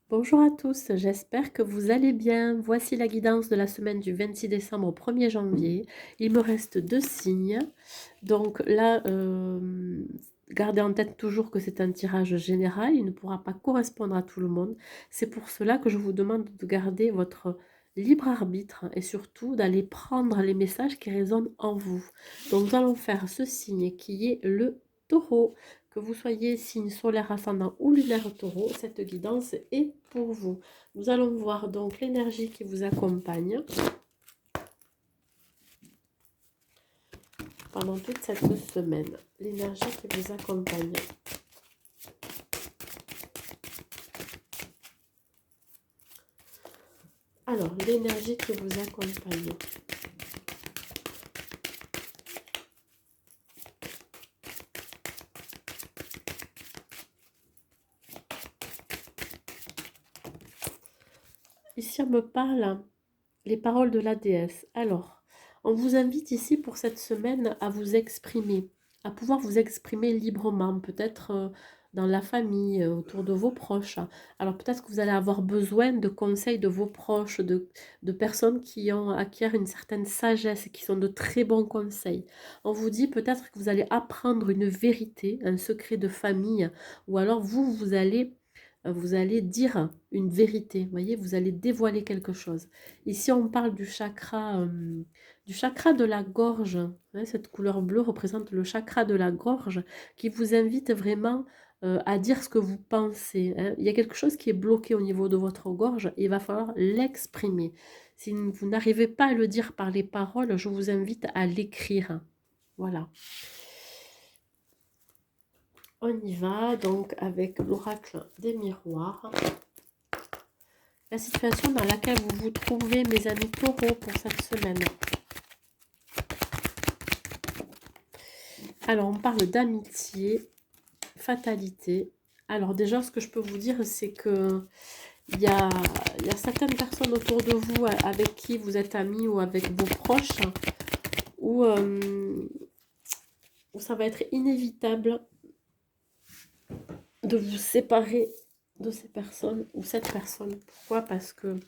Bonjour à tous, j'espère que vous allez bien. Voici la guidance de la semaine du 26 décembre au 1er janvier. Il me reste 2 signes. Donc là, gardez en tête toujours que c'est un tirage général, il ne pourra pas correspondre à tout le monde. C'est pour cela que je vous demande de garder votre libre arbitre et surtout d'aller prendre les messages qui résonnent en vous. Donc nous allons faire ce signe qui est le taureau. Que vous soyez signe solaire, ascendant ou lunaire taureau, cette guidance est pour vous. Nous allons voir donc l'énergie qui vous accompagne pendant toute cette semaine. L'énergie qui vous accompagne. Alors, l'énergie qui vous accompagne. Ici, on me parle les paroles de la déesse. Alors, on vous invite ici pour cette semaine à vous exprimer, à pouvoir vous exprimer librement, peut-être dans la famille, autour de vos proches. Alors peut-être que vous allez avoir besoin de conseils de vos proches, de personnes qui acquièrent une certaine sagesse, qui sont de très bons conseils. On vous dit peut-être que vous allez apprendre une vérité, un secret de famille, ou alors vous allez dire une vérité, vous voyez, vous allez dévoiler quelque chose. Ici, on parle du chakra de la gorge. Hein, cette couleur bleue représente le chakra de la gorge qui vous invite vraiment à dire ce que vous pensez. Hein. Il y a quelque chose qui est bloqué au niveau de votre gorge et il va falloir l'exprimer. Si vous n'arrivez pas à le dire par les paroles, je vous invite à l'écrire. Voilà. On y va donc avec l'oracle des miroirs. La situation dans laquelle vous vous trouvez, mes amis taureaux, pour cette semaine. Alors, on parle d'amitié, fatalité. Alors déjà, ce que je peux vous dire, c'est que il y a certaines personnes autour de vous avec qui vous êtes amis ou avec vos proches, où ça va être inévitable de vous séparer de ces personnes ou cette personne. Pourquoi? Parce que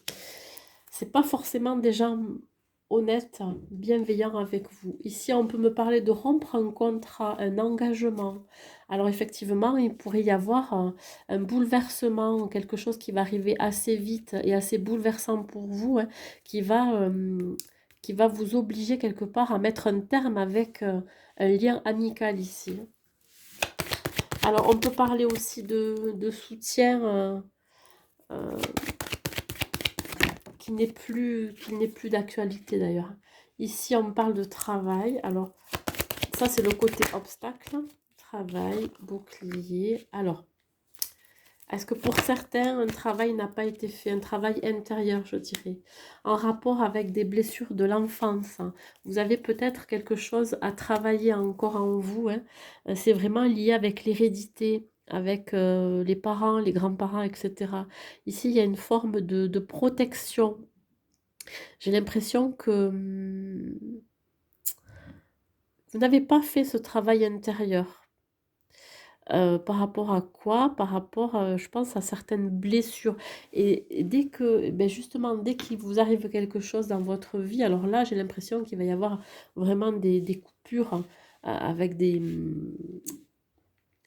c'est pas forcément des gens honnêtes, bienveillants avec vous. Ici, on peut me parler de rompre un contrat, un engagement. Alors effectivement, il pourrait y avoir un bouleversement, quelque chose qui va arriver assez vite et assez bouleversant pour vous, hein, qui va vous obliger quelque part à mettre un terme avec un lien amical ici. Alors, on peut parler aussi de soutien qui n'est plus d'actualité d'ailleurs. Ici, on parle de travail. Alors, ça, c'est le côté obstacle. Travail, bouclier. Alors, est-ce que pour certains, un travail n'a pas été fait, un travail intérieur, je dirais, en rapport avec des blessures de l'enfance, hein. Vous avez peut-être quelque chose à travailler encore en vous, hein. C'est vraiment lié avec l'hérédité, avec les parents, les grands-parents, etc. Ici, il y a une forme de protection. J'ai l'impression que vous n'avez pas fait ce travail intérieur. Par rapport à quoi? Par rapport, je pense à certaines blessures et dès que, beh, justement, dès qu'il vous arrive quelque chose dans votre vie, alors là, j'ai l'impression qu'il va y avoir vraiment des coupures, avec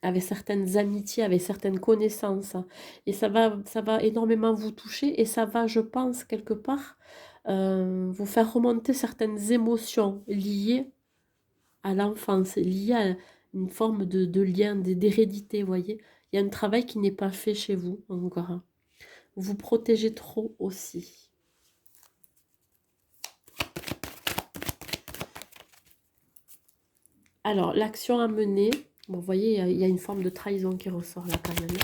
avec certaines amitiés, avec certaines connaissances, hein. Et ça va énormément vous toucher et ça va, je pense, quelque part, vous faire remonter certaines émotions liées à l'enfance, liées à une forme de lien, d'hérédité, vous voyez. Il y a un travail qui n'est pas fait chez vous encore, hein. Vous protégez trop aussi. Alors, l'action à mener, bon, vous voyez, il y a une forme de trahison qui ressort là quand même.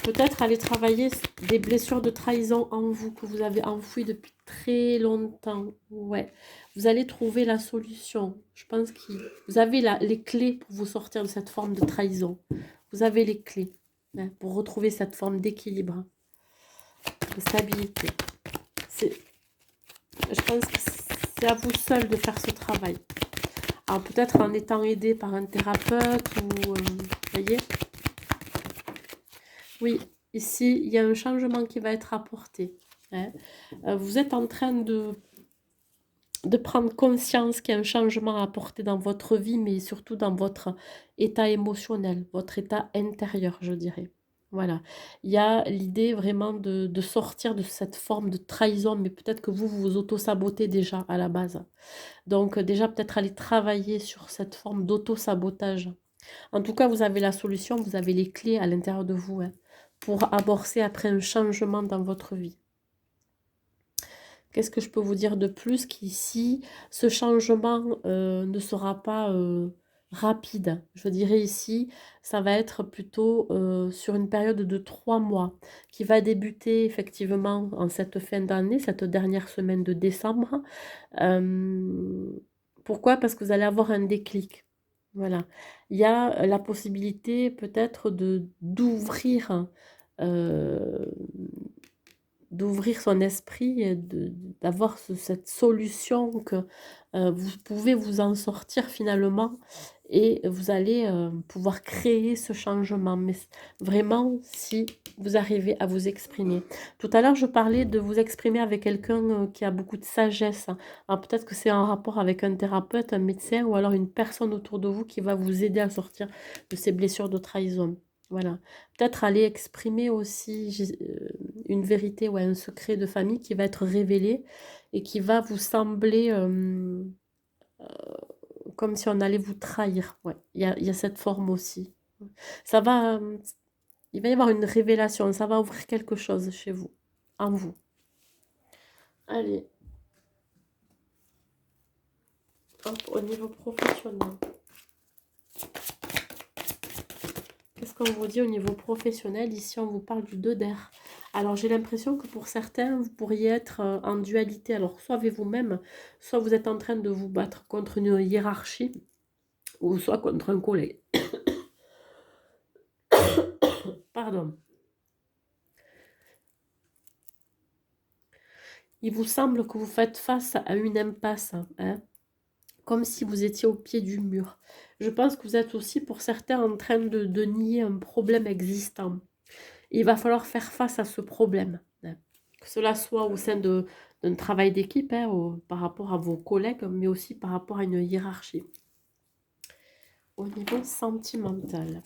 Peut-être aller travailler des blessures de trahison en vous que vous avez enfouies depuis très longtemps. Ouais, vous allez trouver la solution. Je pense que vous avez les clés pour vous sortir de cette forme de trahison. Vous avez les clés, hein, pour retrouver cette forme d'équilibre, de stabilité. Je pense que c'est à vous seul de faire ce travail. Alors peut-être en étant aidé par un thérapeute ou, vous voyez. Oui, Ici, il y a un changement qui va être apporté. Hein. Vous êtes en train de prendre conscience qu'il y a un changement à apporter dans votre vie, mais surtout dans votre état émotionnel, votre état intérieur, je dirais. Voilà. Il y a l'idée vraiment de sortir de cette forme de trahison, mais peut-être que vous vous auto-sabotez déjà à la base. Donc déjà, peut-être aller travailler sur cette forme d'auto-sabotage. En tout cas, vous avez la solution, vous avez les clés à l'intérieur de vous hein, pour amorcer après un changement dans votre vie. Qu'est-ce que je peux vous dire de plus qu'ici, ce changement ne sera pas rapide. Je dirais ici, ça va être plutôt sur une période de 3 mois qui va débuter effectivement en cette fin d'année, cette dernière semaine de décembre. Euh, Pourquoi? Parce que vous allez avoir un déclic. Voilà. Il y a la possibilité peut-être de d'ouvrir euh, d'ouvrir son esprit et d'avoir cette solution que vous pouvez vous en sortir finalement et vous allez pouvoir créer ce changement. Mais vraiment, si vous arrivez à vous exprimer. Tout à l'heure, je parlais de vous exprimer avec quelqu'un qui a beaucoup de sagesse. Alors peut-être que c'est en rapport avec un thérapeute, un médecin ou alors une personne autour de vous qui va vous aider à sortir de ces blessures de trahison. Voilà. Peut-être aller exprimer aussi une vérité ou un secret de famille qui va être révélé et qui va vous sembler comme si on allait vous trahir. Ouais, il y a cette forme aussi. Ça va, il va y avoir une révélation, ça va ouvrir quelque chose chez vous, en vous. Allez, hop, au niveau professionnel. Qu'est-ce qu'on vous dit au niveau professionnel? Ici, on vous parle du 2 d'air. Alors, j'ai l'impression que pour certains, vous pourriez être en dualité. Alors, soit avec vous-même, soit vous êtes en train de vous battre contre une hiérarchie, ou soit contre un collègue. Pardon. Il vous semble que vous faites face à une impasse, hein, comme si vous étiez au pied du mur. Je pense que vous êtes aussi, pour certains, en train de nier un problème existant. Il va falloir faire face à ce problème, hein. Que cela soit au sein d'un travail d'équipe, hein, par rapport à vos collègues, mais aussi par rapport à une hiérarchie. Au niveau sentimental.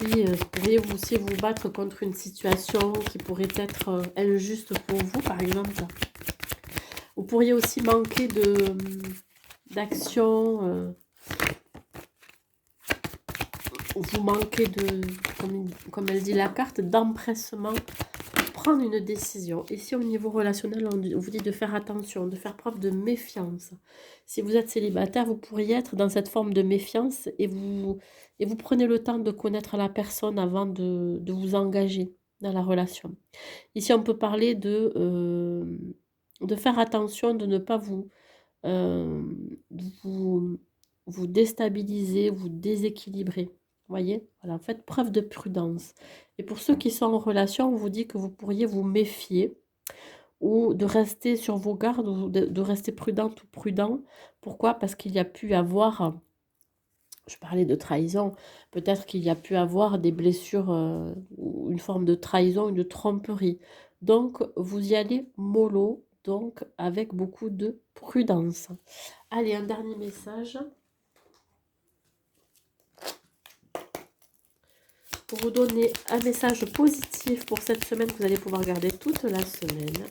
Oui, pourriez vous aussi vous battre contre une situation qui pourrait être injuste pour vous, par exemple. Vous pourriez aussi manquer d'action, vous manquez de, comme elle dit la carte, d'empressement pour prendre une décision. Ici, au niveau relationnel, on vous dit de faire attention, de faire preuve de méfiance. Si vous êtes célibataire, vous pourriez être dans cette forme de méfiance et vous prenez le temps de connaître la personne avant de vous engager dans la relation. Ici, on peut parler de faire attention, de ne pas euh, vous, vous déstabiliser, vous déséquilibrer. Voyez, voilà, faites preuve de prudence. Et pour ceux qui sont en relation, on vous dit que vous pourriez vous méfier ou de rester sur vos gardes ou de rester prudente ou prudent. Pourquoi? Parce qu'il y a pu avoir, je parlais de trahison, peut-être qu'il y a pu avoir des blessures, ou une forme de trahison, une tromperie. Donc, vous y allez mollo, donc avec beaucoup de prudence. Allez, un dernier message pour vous donner un message positif pour cette semaine que vous allez pouvoir garder toute la semaine.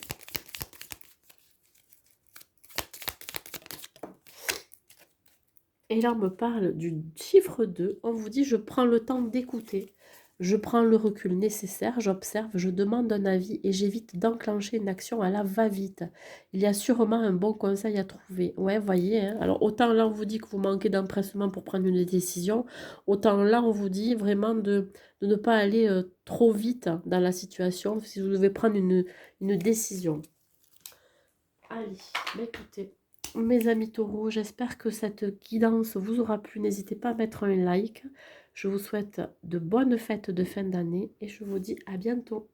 Et là, on me parle du chiffre 2. On vous dit, je prends le temps d'écouter. Je prends le recul nécessaire, j'observe, je demande un avis et j'évite d'enclencher une action à la va-vite. Il y a sûrement un bon conseil à trouver. Ouais, voyez, hein. Alors, autant là, on vous dit que vous manquez d'empressement pour prendre une décision, autant là, on vous dit vraiment de ne pas aller trop vite dans la situation si vous devez prendre une décision. Allez, bah écoutez, mes amis taureaux, j'espère que cette guidance vous aura plu. N'hésitez pas à mettre un like. Je vous souhaite de bonnes fêtes de fin d'année et je vous dis à bientôt.